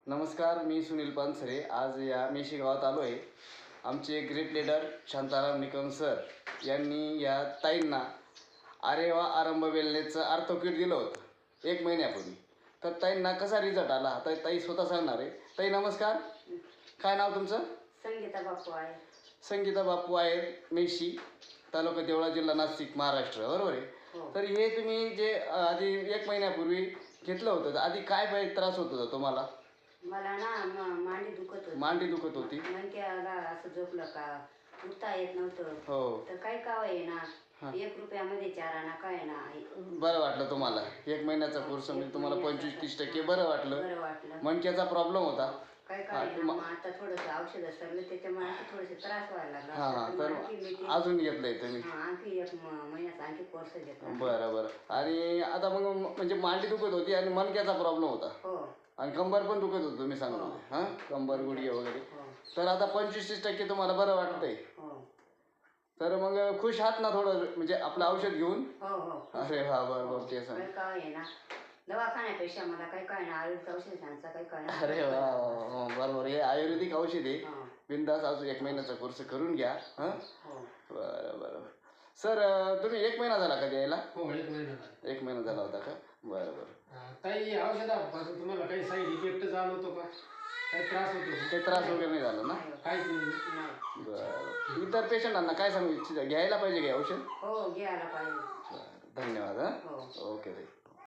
नमस्कार, मी सुनील पानसरे. आज या मेशी गावात आलो आहे. आमचे great leader Shantaram Nikam sir यांनी या ताईंना अरे वा आरंभ वेलनेसचं आर्थो किट दिलं होतं 1 महिन्यापूर्वी. तर ताईंना कसा रिझल्ट आला आता ताई स्वतः सांगणार आहे. ताई नमस्कार, काय नाव तुमचं? संगीता बापू आहे. संगीता बापू आहे, मेशी, तालुका देवळा, जिल्हा नाशिक, महाराष्ट्र, बरोबर आहे? हो. तर हे तुम्ही जे आधी 1 महिन्यापूर्वी घेतलं होतं, तर आधी काय त्रास होत होता तुम्हाला? मला ना मांडी दुखत होती. मांडी दुखत होती. मणक्याला असं झोपलं का उठता येत नव्हतं. हो. तर काय का ना 1 रुपयामध्ये 4 आणा काय ना. बरं वाटलं तुम्हाला? 1 महिन्याचा कोर्स म्हणजे तुम्हाला 25-30% बरं वाटलं. बरं वाटलं. मणक्याचा प्रॉब्लेम होता. काय आता थोडंसं औषध सरलं त्याच्यामुळे थोडेसे त्रास व्हायला लागला. हां, तर अजून घेतलंय तुम्ही? आणखी 1 महिन्याचा आणखी कोर्स घेतला. बरं. आणि आता मग म्हणजे मांडी दुखत होती आणि मणक्याचा प्रॉब्लेम होता. हो. आणि कंबर पण दुखत होतं तुम्ही सांगत हां, कंबर गुडघे वगैरे. हो. तर आता 25-30% तुम्हाला बरं वाटतंय. हो. तर मग खुश आहात ना थोडं, म्हणजे आपलं औषध घेऊन? हो. अरे वा, बरं ते सांग. काय ना दवाखान्यापेक्षा मला काय ना आयुर्वेदिक औषधांचा काय ना. अरे वा, बरोबर. हे आयुर्वेदिक औषध आहे. बिंदास अजून 1 महिन्याचा कोर्स करून घ्या. हां, बरं. सर तुम्ही 1 महिना झाला का द्यायला? हो, 1 महिना झाला. 1 महिना झाला होता का? बरं. काही औषधापासून तुम्हाला काही साईड इफेक्ट जाणवतो का? काही त्रास होतो का? काही त्रास वगैरे नाही झाला ना? काहीच नाही. बरं. इतर पेशंटांना काय सांगू इच्छिता? घ्यायला पाहिजे का हे औषध? हो, घ्यायला पाहिजे. बरं, धन्यवाद. हां, हो. ओके ताई.